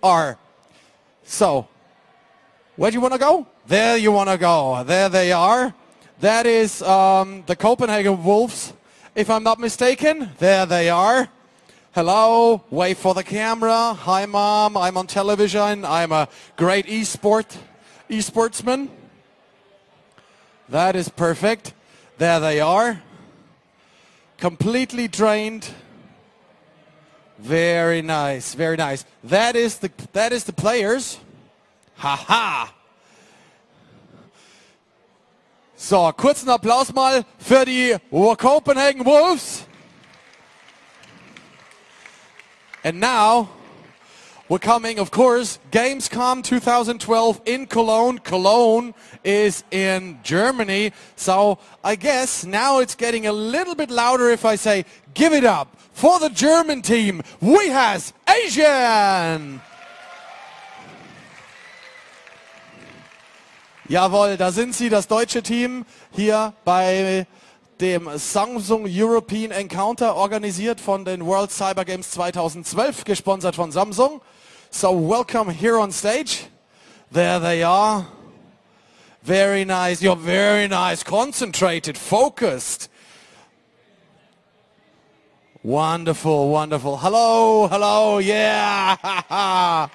are. So, where do you want to go? There you want to go. There they are. That is the Copenhagen Wolves, if I'm not mistaken. There they are. Hello, wave for the camera. Hi mom, I'm on television. I'm a great esportsman. That is perfect. There they are. Completely trained. Very nice, very nice. That is the players. Haha. So, kurzen Applaus mal für die Copenhagen Wolves. And now, we're coming, of course, Gamescom 2012 in Cologne. Cologne is in Germany. So I guess now it's getting a little bit louder if I say, give it up for the German team. We has Asian! Jawohl, da sind sie, das deutsche Team hier bei dem Samsung European Encounter, organisiert von den World Cyber Games 2012, gesponsert von Samsung. So welcome here on stage. There they are. Very nice, you're very nice, concentrated, focused. Wonderful, wonderful. Hello, hello, yeah.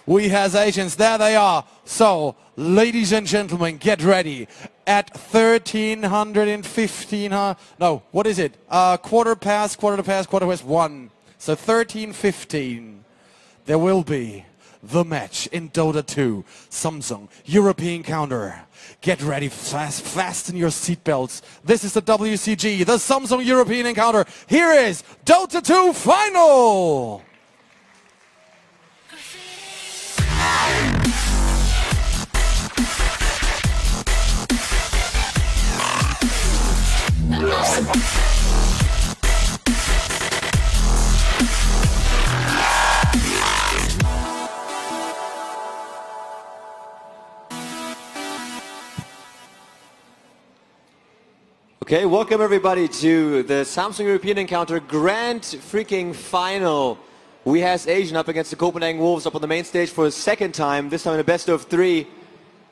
We has Asians, there they are. So, ladies and gentlemen, get ready. At 13:15, no, what is it? Quarter past 1. So 13:15, there will be the match in Dota 2, Samsung European Encounter. Get ready, fasten your seatbelts. This is the WCG, the Samsung European Encounter. Here is Dota 2 Final! Okay, welcome everybody to the Samsung European Encounter Grand freaking Final. We has Asian up against the Copenhagen Wolves up on the main stage for a second time, this time in a best of 3.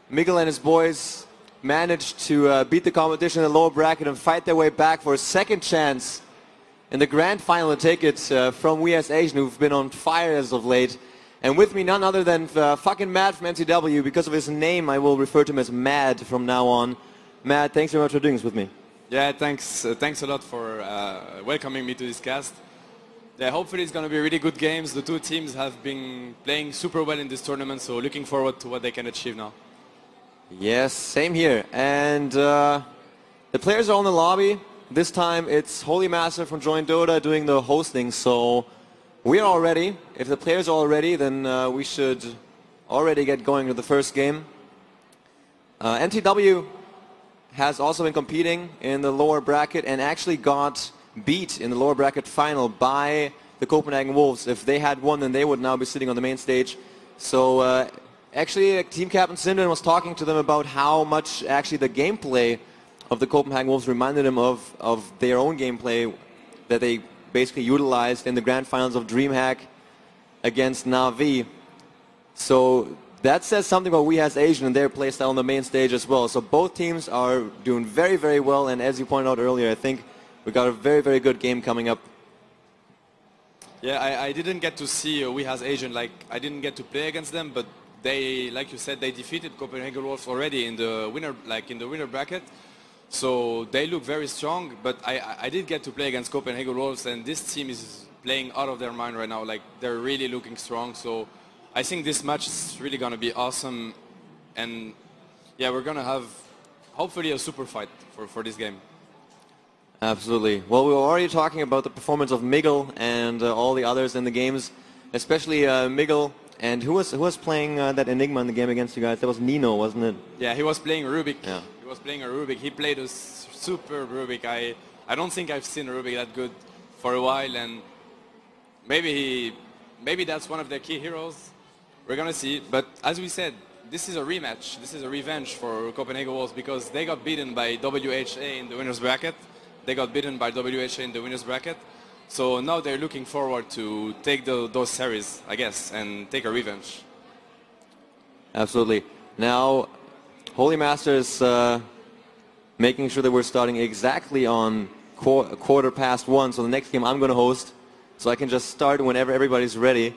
Miguel and his boys managed to beat the competition in the lower bracket and fight their way back for a second chance in the Grand Final and take it from We as Asian, who've been on fire as of late. And with me none other than fucking Matt from NCW. Because of his name I will refer to him as Mad from now on. Matt, thanks very much for doing this with me. Yeah, thanks a lot for welcoming me to this cast. Yeah, hopefully it's going to be really good games. The two teams have been playing super well in this tournament, so looking forward to what they can achieve now. Yes, same here. And the players are on the lobby. This time it's Holy Master from Join Dota doing the hosting, so we are all ready. If the players are all ready, then we should already get going to the first game. NTW has also been competing in the lower bracket and actually got beat in the lower bracket final by the Copenhagen Wolves. If they had won, then they would now be sitting on the main stage. So actually team captain Sindren was talking to them about how much actually the gameplay of the Copenhagen Wolves reminded him of their own gameplay that they basically utilized in the grand finals of DreamHack against Na'Vi. So that says something about We as Asian and their playstyle on the main stage as well. So both teams are doing very, very well, and as you pointed out earlier, I think we got a very, very good game coming up. Yeah, I didn't get to see We as Asian, like I didn't get to play against them, but they, like you said, they defeated Copenhagen Wolves already in the winner, winner bracket. So they look very strong, but I did get to play against Copenhagen Wolves, and this team is playing out of their mind right now. Like they're really looking strong. So I think this match is really going to be awesome, and yeah, we're going to have hopefully a super fight for this game. Absolutely. Well, we were already talking about the performance of Miguel and all the others in the games, especially Miguel. And who was playing that Enigma in the game against you guys? That was Nino, wasn't it? Yeah, he was playing Rubik. Yeah. He was playing a Rubik. He played a super Rubik. I don't think I've seen Rubik that good for a while, and maybe that's one of their key heroes. We're gonna see. But as we said, this is a rematch. This is a revenge for Copenhagen Wolves because they got beaten by WHA in the winners bracket. They got beaten by WHA in the winners bracket. So now they're looking forward to take those series, I guess, and take a revenge. Absolutely. Now, Holy Master is making sure that we're starting exactly on quarter past 1. So the next game I'm going to host, so I can just start whenever everybody's ready.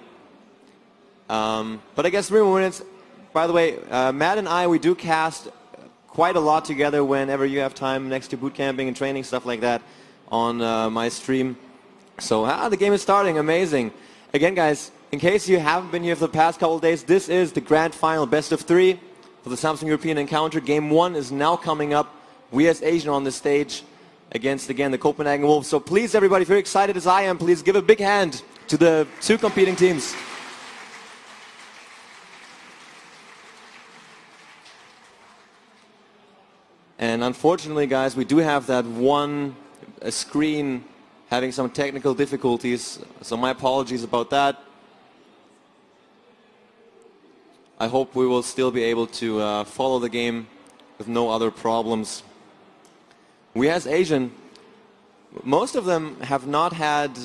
But I guess 3 more minutes. By the way, Matt and I, we do cast quite a lot together whenever you have time next to boot camping and training, stuff like that, on my stream. So the game is starting. Amazing. Again, guys, in case you haven't been here for the past couple of days, this is the grand final, best of 3 for the Samsung European Encounter. Game 1 is now coming up. We as Asian on the stage against, again, the Copenhagen Wolves. So please, everybody, if you're excited as I am, please give a big hand to the 2 competing teams. And unfortunately, guys, we do have that one screen having some technical difficulties, so my apologies about that. I hope we will still be able to follow the game with no other problems. We as Asian, most of them have not had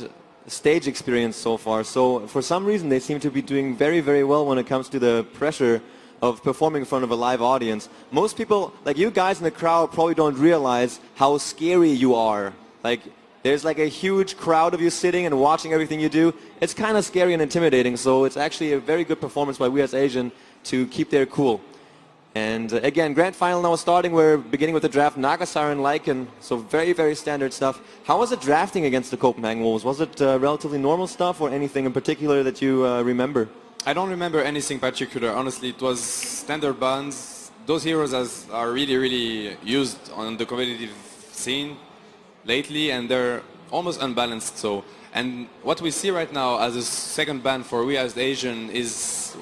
stage experience so far, so for some reason they seem to be doing very, very well when it comes to the pressure of performing in front of a live audience. Most people, like you guys in the crowd, probably don't realize how scary you are. Like, there's like a huge crowd of you sitting and watching everything you do. It's kind of scary and intimidating, so it's actually a very good performance by We as Asian to keep their cool. And again, grand final now starting. We're beginning with the draft. Nagasar and Lycan, so very, very standard stuff. How was it drafting against the Copenhagen Wolves? Was it relatively normal stuff or anything in particular that you remember? I don't remember anything particular. Honestly, it was standard bans. Those heroes are really, really used on the competitive scene lately, and they're almost unbalanced. So, and what we see right now as a second ban for We as Asian is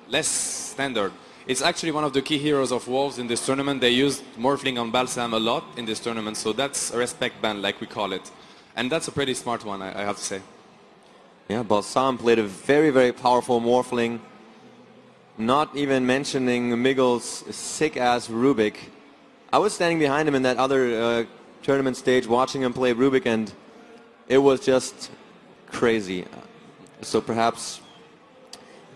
less standard. It's actually one of the key heroes of Wolves in this tournament. They used Morphling on Balsam a lot in this tournament, so that's a respect ban, like we call it. And that's a pretty smart one, I have to say. Yeah, Balsam played a very, very powerful Morphling. Not even mentioning Miggle's sick-ass Rubik. I was standing behind him in that other tournament stage watching him play Rubik, and it was just crazy. So perhaps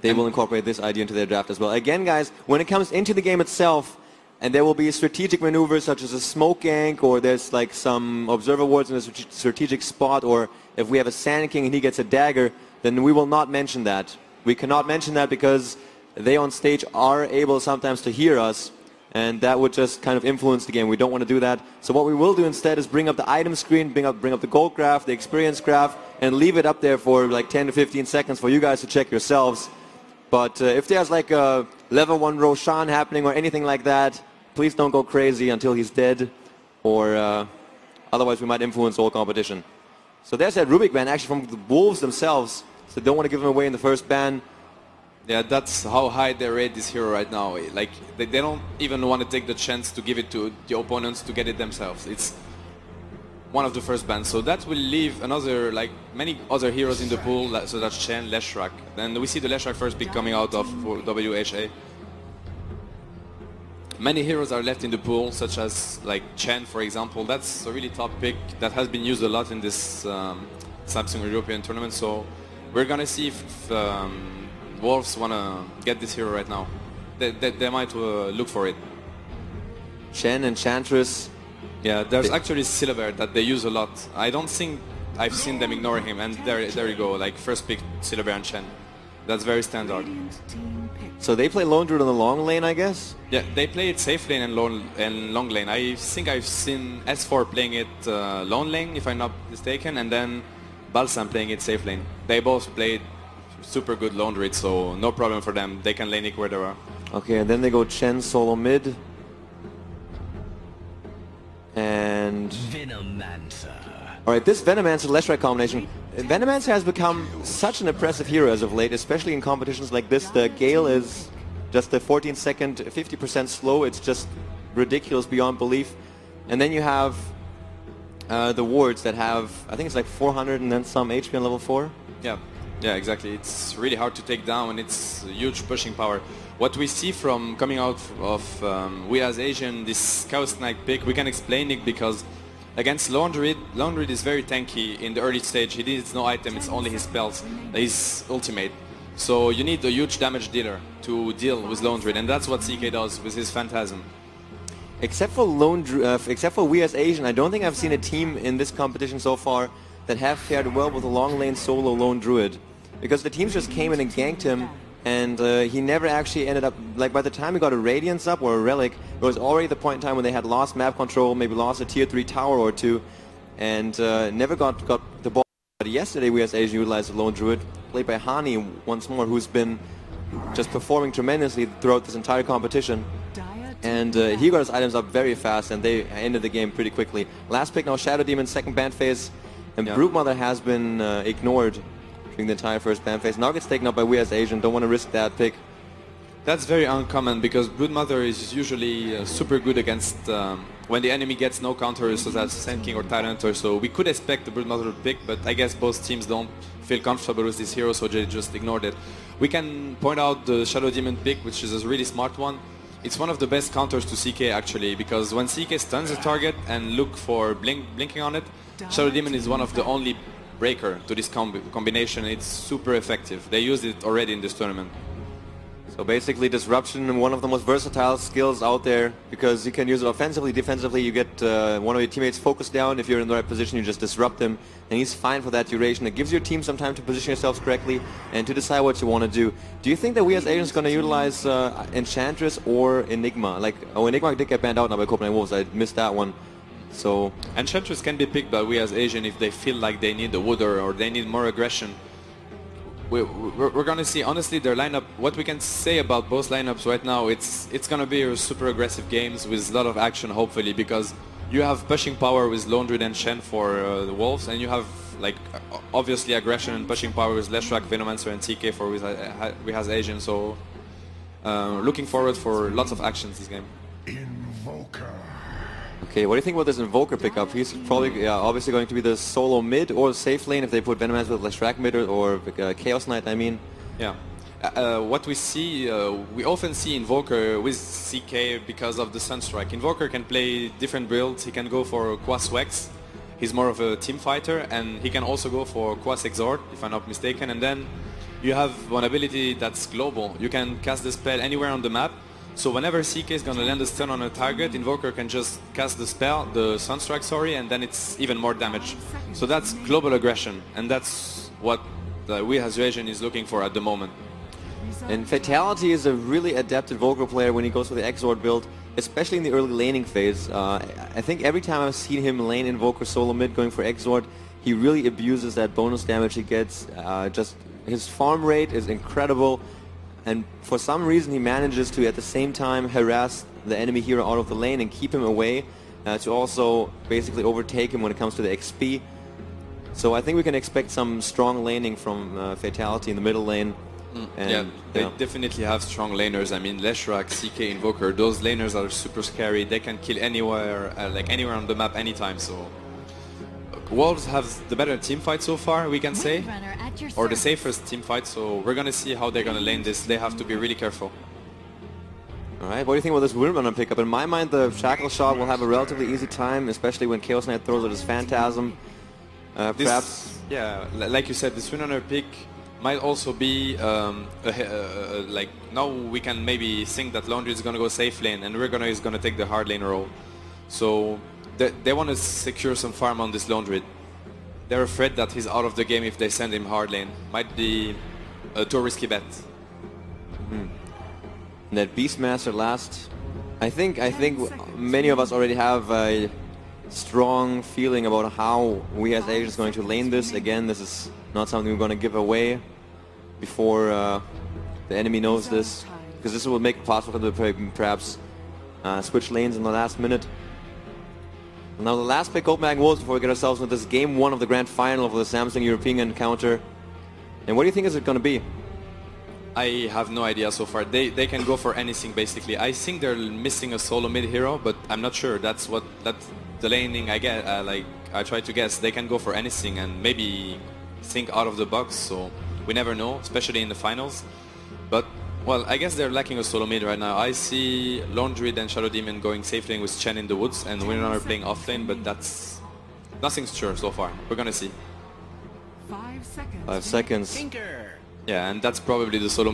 they will incorporate this idea into their draft as well. Again, guys, when it comes into the game itself, and there will be strategic maneuvers such as a smoke gank, or there's like some observer wards in a strategic spot, or if we have a Sand King and he gets a dagger, then we will not mention that. We cannot mention that because they on stage are able sometimes to hear us, and that would just kind of influence the game. We don't want to do that. So what we will do instead is bring up the item screen, bring up the gold graph, the experience graph, and leave it up there for like 10 to 15 seconds for you guys to check yourselves. But if there's like a level 1 Roshan happening or anything like that, please don't go crazy until he's dead, or otherwise we might influence the whole competition. So there's that Rubik ban actually from the Wolves themselves, so they don't want to give him away in the first ban. Yeah, that's how high they rate this hero right now. Like, they don't even want to take the chance to give it to the opponents to get it themselves. It's one of the first bans, so that will leave another, like many other heroes in the pool, so that's Chen, Leshrak. Then we see the Leshrak first pick coming out of WHA. Many heroes are left in the pool, such as like Chen, for example. That's a really top pick that has been used a lot in this Samsung European tournament. So we're gonna see if Wolves wanna get this hero right now. They might look for it. Chen, Enchantress. Yeah, there's actually Silver that they use a lot. I don't think I've seen them ignore him, and there you go, like first pick Silver and Chen. That's very standard. So they play Lone Druid on the long lane, I guess? Yeah, they play it safe lane and long lane. I think I've seen S4 playing it lone lane, if I'm not mistaken, and then Balsam playing it safe lane. They both played super good lone druid, so no problem for them. They can lane it where they are. Okay, and then they go Chen solo mid. And Venomancer. Alright, this Venomancer Leshrac combination. Venomancer has become such an impressive hero as of late, especially in competitions like this. The Gale is just a 14-second, 50% slow. It's just ridiculous beyond belief. And then you have the wards that have, I think it's like 400 and then some HP on level 4. Yeah, exactly. It's really hard to take down, and it's a huge pushing power. What we see from coming out of We as Asian, this Chaos Knight pick, we can explain it because against Lone Druid, Lone Druid is very tanky in the early stage. He needs no item, it's only his spells, his ultimate. So you need a huge damage dealer to deal with Lone Druid, and that's what CK does with his Phantasm. Except for we as Asian, I don't think I've seen a team in this competition so far that have fared well with a long lane solo Lone Druid. Because the teams just came in and ganked him, and he never actually ended up, like by the time he got a Radiance up or a Relic, it was already the point in time when they had lost map control, maybe lost a tier 3 tower or two, and never got the ball. But yesterday we as Asian utilized the Lone Druid, played by Hani once more, who's been just performing tremendously throughout this entire competition. And he got his items up very fast, and they ended the game pretty quickly. Last pick now, Shadow Demon, second ban phase, and Broodmother has been ignored during the entire first ban phase. Now gets taken up by We as Asian, don't want to risk that pick. That's very uncommon because Broodmother is usually super good against when the enemy gets no counters, such as Sand King or Tyrant, or so. We could expect the Broodmother to pick, but I guess both teams don't feel comfortable with this hero, so they just ignored it. We can point out the Shadow Demon pick, which is a really smart one. It's one of the best counters to CK actually, because when CK stuns a target and look for blinking on it, Shadow Demon is one of the only breaker to this combination. It's super effective. They used it already in this tournament. So basically Disruption, one of the most versatile skills out there, because you can use it offensively, defensively. You get one of your teammates focused down. If you're in the right position, you just disrupt him, and he's fine for that duration. It gives your team some time to position yourselves correctly and to decide what you want to do. Do you think that we as Asians going to utilize Enchantress or Enigma? Like, oh, Enigma did get banned out now by Copenhagen Wolves. I missed that one. So Enchantress can be picked by we as Asian if they feel like they need a Wooder or they need more aggression. We're going to see, honestly, their lineup. What we can say about both lineups right now, it's going to be super aggressive games with a lot of action, hopefully, because you have pushing power with Lone Druid and Shen for the Wolves, and you have, like, obviously aggression and pushing power with Leshrac, Venomancer, and TK for we has Asian. So looking forward for lots of actions this game. Invoker. Okay, what do you think about this Invoker pickup? He's probably obviously going to be the solo mid or safe lane if they put Venomancer with Leshrac mid or Chaos Knight, I mean. Yeah. What we see, we often see Invoker with CK because of the Sunstrike. Invoker can play different builds. He can go for Quas Wex. He's more of a team fighter, and he can also go for Quas Exort, if I'm not mistaken. And then you have one ability that's global. You can cast the spell anywhere on the map. So whenever CK is going to land a stun on a target, Invoker can just cast the spell, the Sunstrike, sorry, and then it's even more damage. So that's global aggression, and that's what we as Asian is looking for at the moment. And Fatality is a really adept Invoker player when he goes for the Exort build, especially in the early laning phase. I think every time I've seen him lane Invoker solo mid going for Exort, he really abuses that bonus damage he gets. Just his farm rate is incredible. And for some reason he manages to at the same time harass the enemy hero out of the lane and keep him away to also basically overtake him when it comes to the XP. So I think we can expect some strong laning from Fatality in the middle lane. And, yeah, they definitely have strong laners. I mean, Leshrac, CK, Invoker, those laners are super scary. They can kill anywhere, like anywhere on the map anytime. So Wolves have the better team fight so far, we can say, or the safest team fight, so we're gonna see how they're gonna lane this. They have to be really careful. Alright, what do you think about this Windrunner pickup? In my mind, the Shackle Shot will have a relatively easy time, especially when Chaos Knight throws out his Phantasm. Perhaps... Yeah, like you said, this Windrunner pick might also be, like, now we can maybe think that Laundry is gonna go safe lane, and Rigona is gonna take the hard lane role. So they want to secure some farm on this Lone Druid. They're afraid that he's out of the game if they send him hard lane. Might be a too risky bet. And that Beastmaster last, I think many of us already have a strong feeling about how we as Asians are going to lane this. Again, this is not something we're going to give away before the enemy knows this, because this will make it possible for them to perhaps switch lanes in the last minute. Now the last pick, Copenhagen Wolves, before we get ourselves into this game 1 of the grand final for the Samsung European Encounter. And what do you think is it going to be? I have no idea so far. They can go for anything basically. I think they're missing a solo mid hero, but I'm not sure. That's the laning I get. Like I try to guess. They can go for anything and maybe think out of the box. So we never know, especially in the finals. But well, I guess they're lacking a solo mid right now. I see Lone Druid and Shadow Demon going safe lane with Chen in the woods and Windrunner playing off lane, but that's nothing's sure so far. We're gonna see. 5 seconds. 5 seconds. Tinker. Yeah, and that's probably the solo